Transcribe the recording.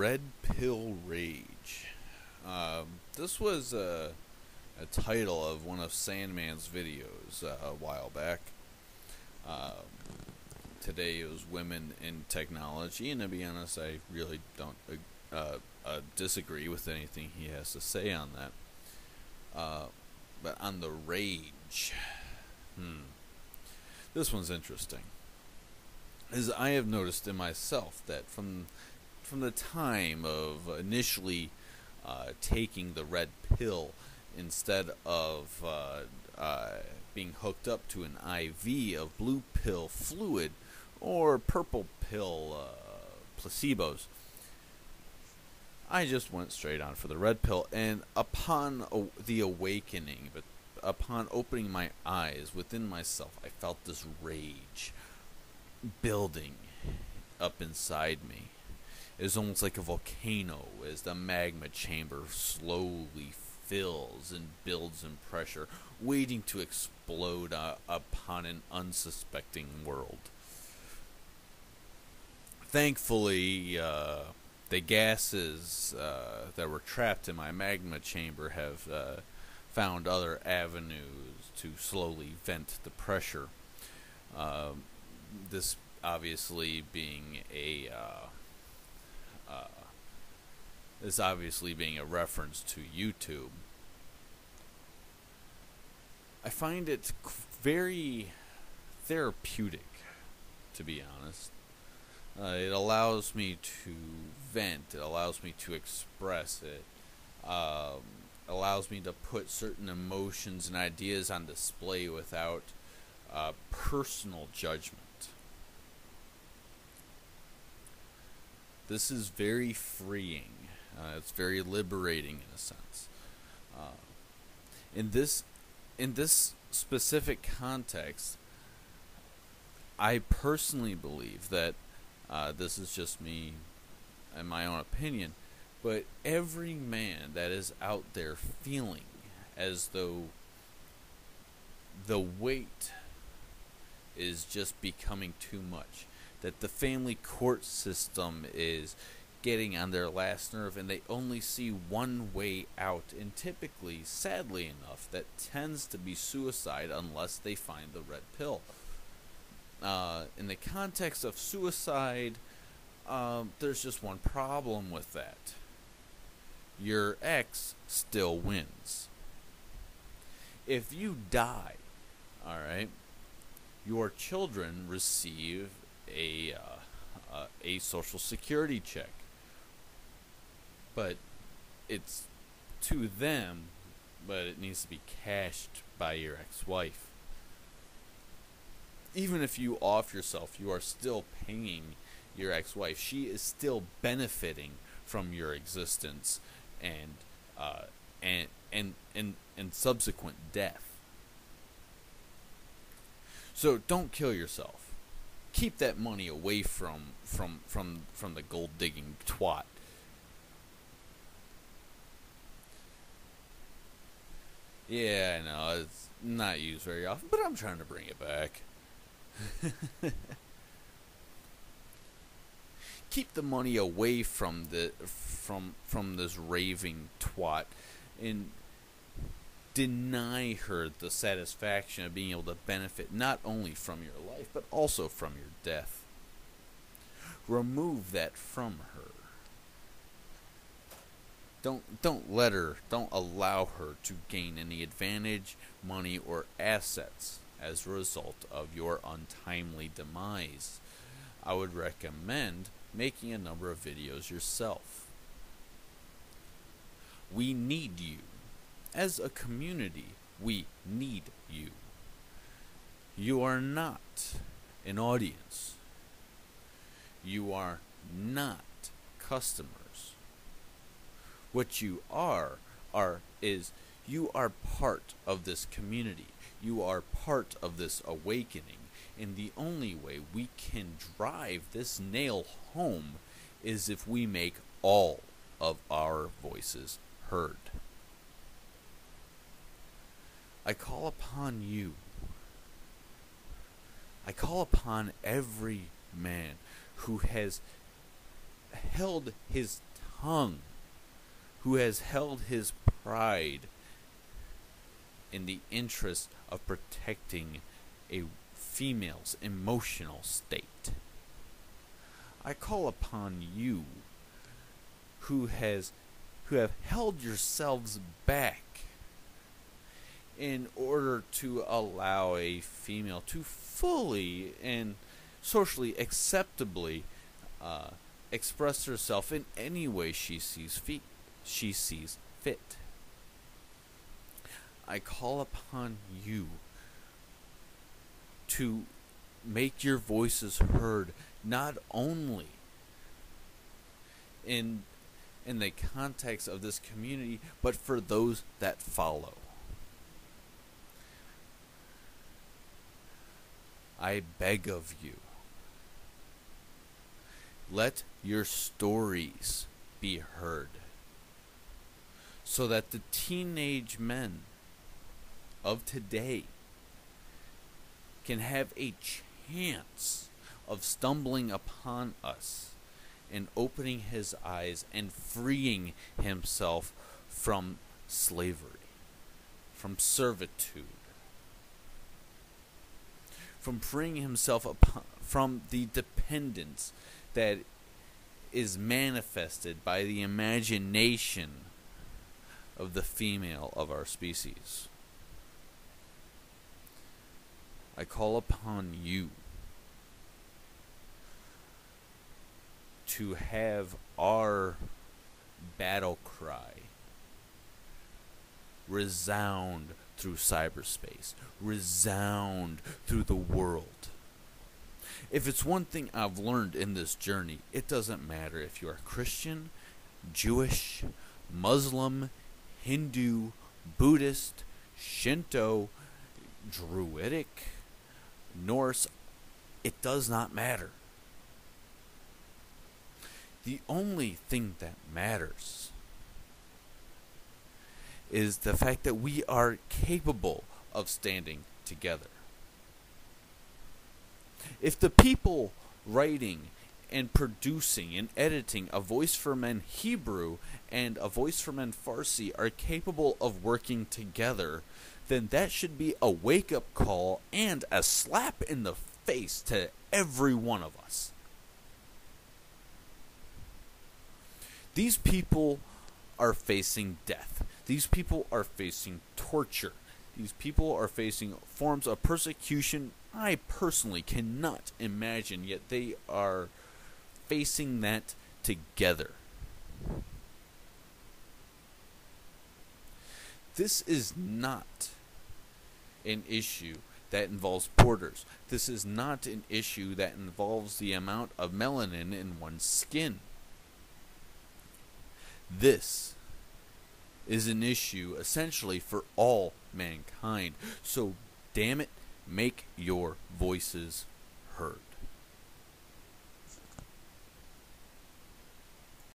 Red Pill Rage. This was a title of one of Sandman's videos a while back. Today it was women in technology, and to be honest, I really don't disagree with anything he has to say on that. But on the rage, this one's interesting. As I have noticed in myself that from the time of initially taking the red pill instead of being hooked up to an IV of blue pill fluid or purple pill placebos, I just went straight on for the red pill. And upon the awakening, but upon opening my eyes within myself, I felt this rage building up inside me. It was almost like a volcano as the magma chamber slowly fills and builds in pressure, waiting to explode upon an unsuspecting world. Thankfully, the gases that were trapped in my magma chamber have found other avenues to slowly vent the pressure. This obviously being a reference to YouTube. I find it very therapeutic, to be honest. It allows me to vent. It allows me to express it. Allows me to put certain emotions and ideas on display without personal judgment. This is very freeing. It's very liberating in a sense. In this specific context, I personally believe that this is just me and my own opinion, but every man that is out there feeling as though the weight is just becoming too much, that the family court system is getting on their last nerve and they only see one way out, and typically, sadly enough, that tends to be suicide unless they find the red pill. In the context of suicide, there's just one problem with that. Your ex still wins. If you die, alright, your children receive a social security check. But it's to them, but it needs to be cashed by your ex-wife. Even if you off yourself, you are still paying your ex-wife. She is still benefiting from your existence and subsequent death. So don't kill yourself. Keep that money away from the gold digging twat. Yeah, I know, it's not used very often, but I'm trying to bring it back. Keep the money away from this raving twat and deny her the satisfaction of being able to benefit not only from your life but also from your death. Remove that from her. Don't allow her to gain any advantage, money, or assets as a result of your untimely demise. I would recommend making a number of videos yourself. We need you. As a community, we need you. You are not an audience. You are not customers. What you are you are part of this community. You are part of this awakening. And the only way we can drive this nail home is if we make all of our voices heard. I call upon you. I call upon every man who has held his tongue, who has held his pride in the interest of protecting a female's emotional state. I call upon you who have held yourselves back in order to allow a female to fully and socially acceptably express herself in any way she sees fit. I call upon you to make your voices heard, not only in the context of this community, but for those that follow. I beg of you, let your stories be heard, so that the teenage men of today can have a chance of stumbling upon us and opening his eyes and freeing himself from slavery, from servitude, from freeing himself from the dependence that is manifested by the imagination of the female of our species. I call upon you to have our battle cry resound through cyberspace, resound through the world. If it's one thing I've learned in this journey, it doesn't matter if you are Christian, Jewish, Muslim, Hindu, Buddhist, Shinto, Druidic, Norse, it does not matter. The only thing that matters is the fact that we are capable of standing together. If the people writing and producing and editing A Voice for Men Hebrew and A Voice for Men Farsi are capable of working together, then that should be a wake-up call and a slap in the face to every one of us. These people are facing death. These people are facing torture. These people are facing forms of persecution I personally cannot imagine, yet they are facing that together. This is not an issue that involves borders. This is not an issue that involves the amount of melanin in one's skin. This is an issue essentially for all mankind. So, damn it, make your voices heard.